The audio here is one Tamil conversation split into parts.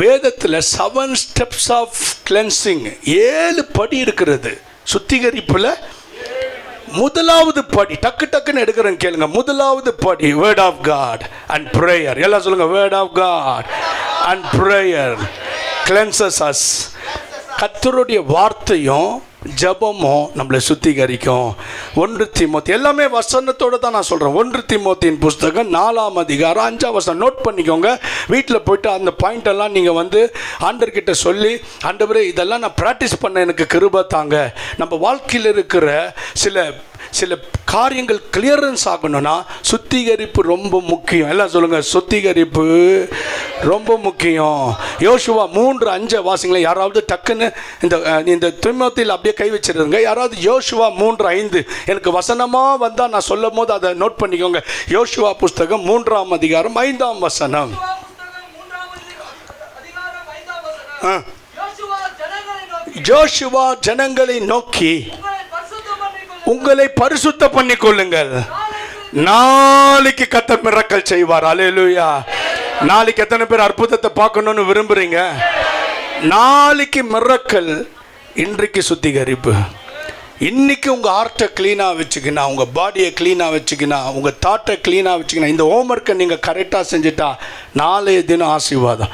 வேதத்தில் 7 steps ஆஃப் கிளென்சிங், 7 படி இருக்கிறது சுத்திகரிப்பில். முதலாவது படி, டக்கு டக்குன்னு எடுக்கிறேன் கேளுங்க. முதலாவது படி word of God and prayer. எல்லாம் சொல்லுங்க, word of God and prayer cleanses us. கர்த்தருடைய வார்த்தையும் ஜபமும் நம்மளை சுத்திகரிக்கும். 1 தீமோத்தி, எல்லாமே வசனத்தோடு தான் நான் சொல்கிறேன். 1 தீமோத்தியின் புஸ்தகம் 4ஆம் அதிகாரம் 5ஆம் வசனம் நோட் பண்ணிக்கோங்க. வீட்டில் போய்ட்டு அந்த பாயிண்டெல்லாம் நீங்கள் ஆண்டவர்கிட்ட சொல்லி, ஆண்டவரே இதெல்லாம் நான் ப்ராக்டிஸ் பண்ண எனக்கு கிருபை தாங்க. நம்ம வாழ்க்கையில் இருக்கிற சில காரியங்கள் கிளியரன்ஸ் ஆகணும்னா சுத்திகரிப்பு ரொம்ப முக்கியம். எல்லாம் சொல்லுங்கள், சுத்திகரிப்பு ரொம்ப முக்கியம். யோசுவா 3:5 வாசிங்கள. யாராவது டக்குன்னு இந்த தீமோத்தியில் அப்படியே கை வச்சிருங்க. யாராவது யோசுவா 3:5 எனக்கு வசனமாக வந்தால் நான் சொல்லும் போது அதை நோட் பண்ணிக்கோங்க. யோசுவா புஸ்தகம் 3ஆம் அதிகாரம் 5ஆம் வசனம். யோசுவா ஜனங்களை நோக்கி உங்களை பரிசுத்த பண்ணிக் கொள்ளுங்கள், நாளைக்கு கர்த்தர் மிரக்கல் செய்வார். அல்லேலூயா. நாளைக்கு எத்தனை பேர் அற்புதத்தை பார்க்கணும்னு விரும்புறீங்க? நாளைக்கு மிரக்கல், இன்றைக்கு சுத்திகரிப்பு. இன்னைக்கு உங்கள் ஹார்ட்டை க்ளீனாக வச்சுக்கினா, உங்கள் பாடியை க்ளீனாக வச்சுக்கினா, உங்கள் தாட்டை க்ளீனாக வச்சுக்கினா, இந்த ஹோம்ஒர்க்கை நீங்கள் கரெக்டாக செஞ்சுட்டா நாளைய தினம் ஆசீர்வாதம்.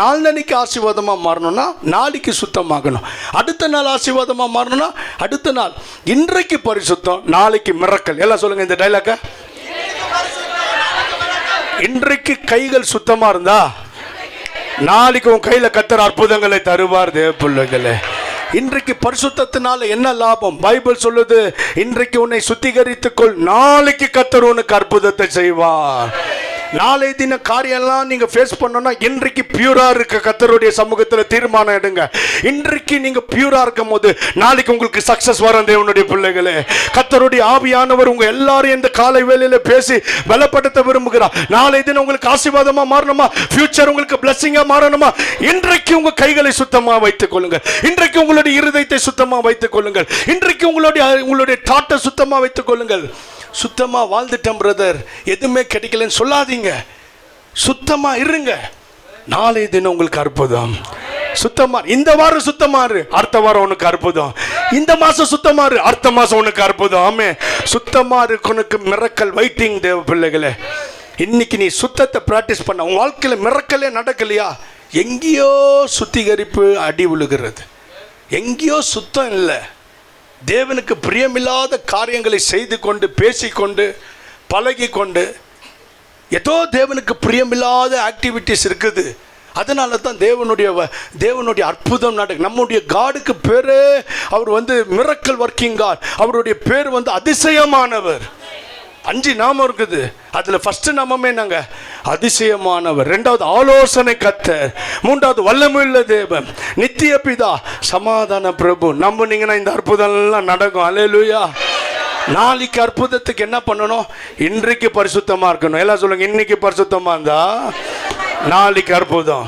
நாளைக்கு ஆசீர்வாதமாக மாறணும்னா நாளைக்கு சுத்தமாகணும். அடுத்த நாள் ஆசீர்வாதமாக மாறணும்னா அடுத்த நாள். இன்றைக்கு பரிசுத்தம், நாளைக்கு மிரக்கல். எல்லாம் சொல்லுங்கள் இந்த டைலாக்கை. இன்றைக்கு கைகள் சுத்தமாக இருந்தா நாளைக்கு உன் கையில் கர்த்தர் அற்புதங்களை தருவார். தேவ பிள்ளைகளே, இன்றைக்கு பரிசுத்தத்தினால என்ன லாபம்? பைபிள் சொல்லுது, இன்றைக்கு உன்னை சுத்திகரித்துக்கொள், நாளைக்கு கர்த்தர் உனக்கு அற்புதத்தை செய்வார். நாளை தின காரியம்லாம் நீங்கள் ஃபேஸ் பண்ணோன்னா இன்றைக்கு பியூராக இருக்க கர்த்தருடைய சமூகத்தில் தீர்மானம் எடுங்க. இன்றைக்கு நீங்கள் பியூராக இருக்கும் போது நாளைக்கு உங்களுக்கு சக்ஸஸ் வரும். தேவனுடைய பிள்ளைகளே, கர்த்தருடைய ஆவியானவர் உங்கள் எல்லாரும் இந்த காலை வேளையில் பேசி பலப்படுத்த விரும்புகிறார். நாளை தினம் உங்களுக்கு ஆசீர்வாதமாக மாறணுமா, ஃபியூச்சர் உங்களுக்கு பிளஸிங்காக மாறணுமா, இன்றைக்கு உங்கள் கைகளை சுத்தமாக வைத்துக் கொள்ளுங்கள். இன்றைக்கு உங்களுடைய இருதயத்தை சுத்தமாக வைத்துக் கொள்ளுங்கள். இன்றைக்கு உங்களுடைய தாட்டை சுத்தமாக வைத்துக் கொள்ளுங்கள். சுத்தமாக வாழ்ந்துட்டேன் பிரதர், எதுவுமே கிடைக்கலன்னு சொல்லாதீங்க. சுத்தமாக இருங்க. நாளை தினம் உங்களுக்கு அற்புதம். சுத்தமாக இந்த வாரம் சுத்தமாறு, அடுத்த வாரம் உனக்கு அற்புதம். இந்த மாதம் சுத்தமாறு, அடுத்த மாதம் உனக்கு அற்புதம். ஆமே, சுத்தமாக இருக்கணுக்கு மிரக்கல் வெயிட்டிங். தேவ பிள்ளைகளே, இன்னைக்கு நீ சுத்தத்தை ப்ராக்டிஸ் பண்ண, உன் வாழ்க்கையில் மிரக்கலே நடக்கலையா? எங்கேயோ சுத்திகரிப்பு அடி விழுகிறது, எங்கேயோ சுத்தம் இல்லை. தேவனுக்கு பிரியமில்லாத காரியங்களை செய்து கொண்டு, பேசிக்கொண்டு, பழகி கொண்டு, ஏதோ தேவனுக்கு பிரியமில்லாத ஆக்டிவிட்டிஸ் இருக்குது. அதனால தான் தேவனுடைய அற்புதம் நடக்கும். நம்முடைய காடுக்கு பேர் அவர் மிரக்கல் ஒர்க்கிங் காட். அவருடைய பேர் அதிசயமானவர். 5 நாமம் இருக்குது. அதில் ஃபர்ஸ்ட் நாமமே நாங்கள் அதிசயமானவர், 2வது ஆலோசனை கர்த்தர், 3வது வல்லமையுள்ள தேவன், நித்திய பிதா, சமாதான பிரபு. நம்புனீங்கன்னா இந்த அற்புதம்லாம் நடக்கும். அல்லேலூயா. நாளைக்கு அற்புதத்துக்கு என்ன பண்ணணும்? இன்றைக்கு பரிசுத்தமாக இருக்கணும். எல்லாம் சொல்லுங்க, இன்னைக்கு பரிசுத்தமாக இருந்தா நாளைக்கு அற்புதம்.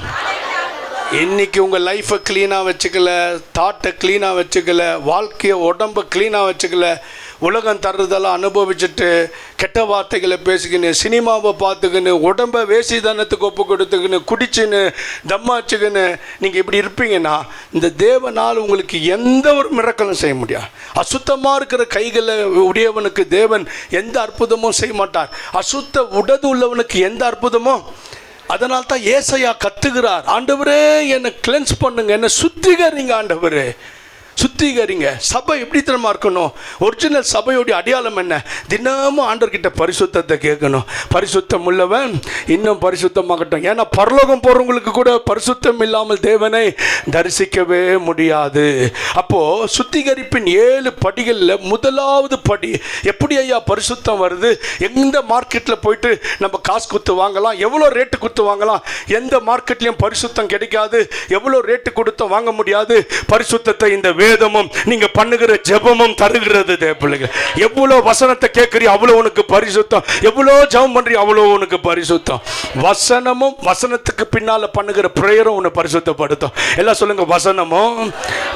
இன்னைக்கு உங்கள் லைஃப்பை க்ளீனாக வச்சுக்கல, தாட்டை க்ளீனாக வச்சுக்கல, வாழ்க்கையை உடம்பை க்ளீனாக வச்சுக்கல, உலகம் தர்றதெல்லாம் அனுபவிச்சுட்டு கெட்ட வார்த்தைகளை பேசிக்கின்னு, சினிமாவை பார்த்துக்கின்னு, உடம்பை வேசிதனத்துக்கு ஒப்பு கொடுத்துக்கின்னு, குடிச்சுன்னு, தம்மாச்சுக்கின்னு நீங்கள் இப்படி இருப்பீங்கன்னா இந்த தேவனால் உங்களுக்கு எந்த ஒரு மிரக்கலும் செய்ய முடியாது. அசுத்தமாக இருக்கிற கைகளை உடையவனுக்கு தேவன் எந்த அற்புதமும் செய்ய மாட்டார். அசுத்த உடது உள்ளவனுக்கு எந்த அற்புதமும். அதனால தான் ஏசையா கத்துகிறார், ஆண்டவரே என்னை கிளென்ஸ் பண்ணுங்க, என்னை சுத்திகரிங்க, ஆண்டவரே சுத்திகரிங்க. சபை எப்படி தெரியுமா இருக்கணும்? ஒரிஜினல் சபையோடைய அடையாளம் என்ன? தினமும் ஆண்டவர்கிட்ட பரிசுத்தத்தை கேட்கணும். பரிசுத்தம் உள்ளவன் இன்னும் பரிசுத்தமாகட்டும். ஏன்னா பரலோகம் போகிறவங்களுக்கு கூட பரிசுத்தம் இல்லாமல் தேவனை தரிசிக்கவே முடியாது. அப்போது சுத்திகரிப்பின் 7 படிகளில் முதலாவது படி, எப்படி ஐயா பரிசுத்தம் வருது? எந்த மார்க்கெட்டில் போயிட்டு நம்ம காசு கொடுத்து வாங்கலாம்? எவ்வளோ ரேட்டு கொடுத்து வாங்கலாம்? எந்த மார்க்கெட்லேயும் பரிசுத்தம் கிடைக்காது. எவ்வளோ ரேட்டு கொடுத்து வாங்க முடியாது. பரிசுத்தத்தை இந்த வேதமும் நீங்க பண்ணுகிற ஜெபமும் தருகிறது. தேவப்பிள்ளைகள், எவ்வளோ வசனத்தை கேட்கறீ அவ்வளோ உனக்கு பரிசுத்தம், எவ்வளோ ஜெபம் பண்றீ அவ்வளோ உனக்கு பரிசுத்தம். வசனமும் வசனத்துக்கு பின்னால பண்ணுகிற பிரேயரும் உன்னை பரிசுத்தப்படுத்தும். எல்லாம் சொல்லுங்க, வசனமும்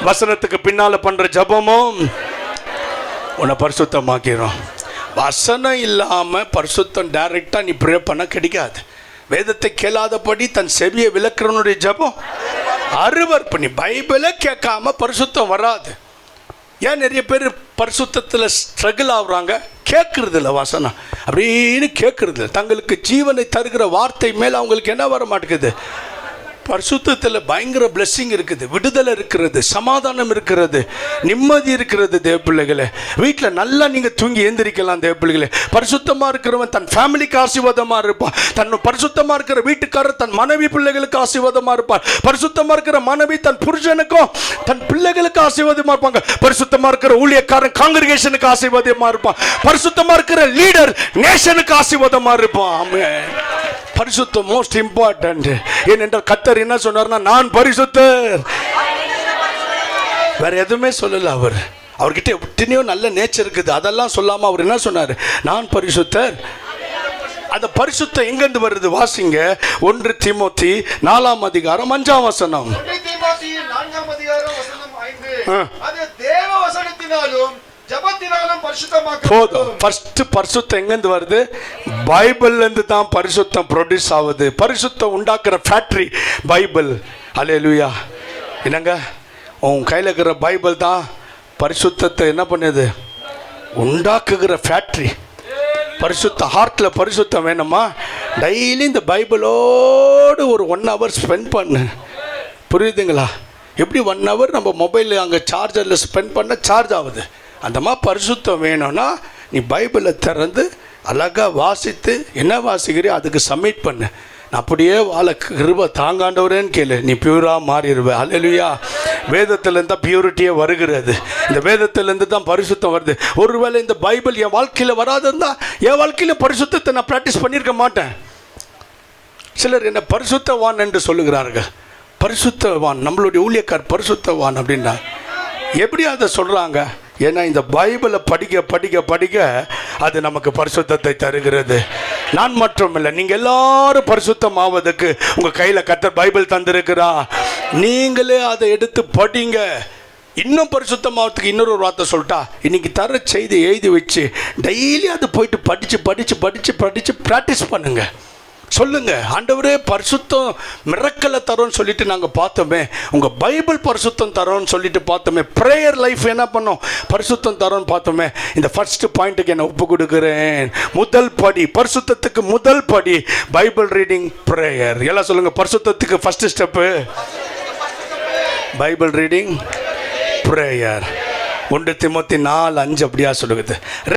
வசனத்துக்கு பின்னால பண்ற ஜெபமும் உன்னை பரிசுத்தமாக்கிறோம். வசனம் இல்லாம பரிசுத்தம் டைரக்டா நீ ப்ரே பண்ண கிடைக்காது. வேதத்தை கேளாதபடி தன் செவியை விளக்குறவனுடைய ஜெபம் அருவருப்பு. நீ பைபிளை கேட்காம பரிசுத்தம் வராது. ஏன் நிறைய பேர் பரிசுத்தத்தில் ஸ்ட்ரகிள் ஆகுறாங்க? கேட்கறது இல்லை வசனம், அப்படின்னு கேட்கறது இல்லை. தங்களுக்கு ஜீவனை தருகிற வார்த்தை மேலே அவங்களுக்கு என்ன வர மாட்டேங்குது? பரிசுத்தத்தில் பயங்கர பிளெஸ்ஸிங் இருக்குது, விடுதலை இருக்கிறது, சமாதானம் இருக்கிறது, நிம்மதி இருக்கிறது. தேவ பிள்ளைகளே, வீட்டில் நல்லா நீங்கள் தூங்கி ஏந்திரிக்கலாம். தேவ பிள்ளைகளே, பரிசுத்தமாக இருக்கிறவன் தன் ஃபேமிலிக்கு ஆசீர்வாதமாக இருப்பான். தன் பரிசுத்தமாக இருக்கிற வீட்டுக்காரர் தன் மனைவி பிள்ளைகளுக்கு ஆசீர்வாதமாக இருப்பார். பரிசுத்தமாக இருக்கிற மனைவி தன் புருஷனுக்கும் தன் பிள்ளைகளுக்கு ஆசீர்வாதமாக இருப்பாங்க. பரிசுத்தமாக இருக்கிற ஊழியக்காரன் காங்கிரிகேஷனுக்கு ஆசீர்வாதமாக இருப்பான். பரிசுத்தமாக இருக்கிற லீடர் நேஷனுக்கு ஆசீர்வாதமாக இருப்பான். ஆமென். பரிசுத்தம் மோஸ்ட் இம்பார்ட்டன்ட். ஏனென்றால் கர்த்தர் என்ன சொன்னார்னா, நான் பரிசுத்தர். வேற எதுவுமே சொல்லல. அவர்கிட்ட எத்தனையோ நல்ல நேச்சர் இருக்குது, அதெல்லாம் சொல்லாம அவர் என்ன சொன்னார்? நான் பரிசுத்தர். அந்த பரிசுத்தம் எங்கிருந்து வருது? வாசிங்க. 1 தீமோத்தி 4 அதிகாரம் 5 வசனம். போதும். ஃபர்ஸ்ட் பரிசுத்தம் எங்கிருந்து வருது? பைபிள்ல இருந்து தான் பரிசுத்தம் ப்ரொடியூஸ் ஆகுது. பரிசுத்தம் உண்டாக்குற ஃபேக்டரி பைபிள். அல்லேலூயா. என்னங்க, உன் கையில் இருக்கிற பைபிள் தான் பரிசுத்தத்தை என்ன பண்ணுது? உண்டாக்குகிற ஃபேக்டரி. பரிசுத்த ஹார்ட்டில் பரிசுத்தம் வேணுமா? டெய்லி இந்த பைபிளோடு ஒரு 1 hour ஸ்பெண்ட் பண்ணு. புரியுதுங்களா? எப்படி 1 hour நம்ம மொபைலில் அங்கே சார்ஜரில் ஸ்பெண்ட் பண்ண சார்ஜ் ஆகுது, அந்த மாதிரி பரிசுத்தம் வேணும்னா நீ பைபிளை திறந்து அழகாக வாசித்து என்ன வாசிக்கிறியோ அதுக்கு சப்மிட் பண்ணு. நான் அப்படியே வாழ கிருபை தாங்காண்டவரேன்னு கேளு, நீ பியூராக மாறிடுவேன். அல்லேலூயா. வேதத்திலேருந்து தான் பியூரிட்டியே வருகிறது. இந்த வேதத்திலேருந்து தான் பரிசுத்தம் வருது. ஒருவேளை இந்த பைபிள் என் வாழ்க்கையில் வராதுன்னா என் வாழ்க்கையில் பரிசுத்தத்தை நான் ப்ராக்டிஸ் பண்ணியிருக்க மாட்டேன். சிலர் என்ன பரிசுத்தவான் என்று சொல்லுகிறார்கள். பரிசுத்தவான், நம்மளுடைய ஊழியக்கார் பரிசுத்தவான் அப்படின்னா எப்படி அதை சொல்கிறாங்க? ஏன்னா இந்த பைபிளை படிக்க படிக்க படிக்க அது நமக்கு பரிசுத்தத்தை தருகிறது. நான் மட்டும் இல்லை, நீங்கள் எல்லாரும் பரிசுத்தம் ஆவதுக்கு உங்கள் கையில் கர்த்தர் பைபிள் தந்திருக்கிறா. நீங்களே அதை எடுத்து படிங்க. இன்னும் பரிசுத்தமாகறதுக்கு இன்னொரு வார்த்தை சொல்லிட்டா, இன்னைக்கு தர செய்தி எழுதி வச்சு டெய்லி அது போயிட்டு படித்து படித்து படித்து படித்து ப்ராக்டிஸ் பண்ணுங்க. சொல்லுங்க, ஆண்டவரே பரிசுத்தம் மிரக்கலை தரோன்னு சொல்லிட்டு நாங்கள் பார்த்தோமே, உங்கள் பைபிள் பரிசுத்தம் தரோன்னு சொல்லிட்டு பார்த்தோமே, ப்ரேயர் லைஃப் என்ன பண்ணோம்? பரிசுத்தம் தரோன்னு பார்த்தோமே. இந்த ஃபர்ஸ்ட் பாயிண்ட்டுக்கு என்ன ஒப்பு கொடுக்குறேன். முதல் படி, பரிசுத்தத்துக்கு முதல் படி பைபிள் ரீடிங், ப்ரேயர். எல்லாம் சொல்லுங்க, பரிசுத்தத்துக்கு first step bible reading, prayer. 1 Timothy 4:5 அப்படியா சொல்லுது.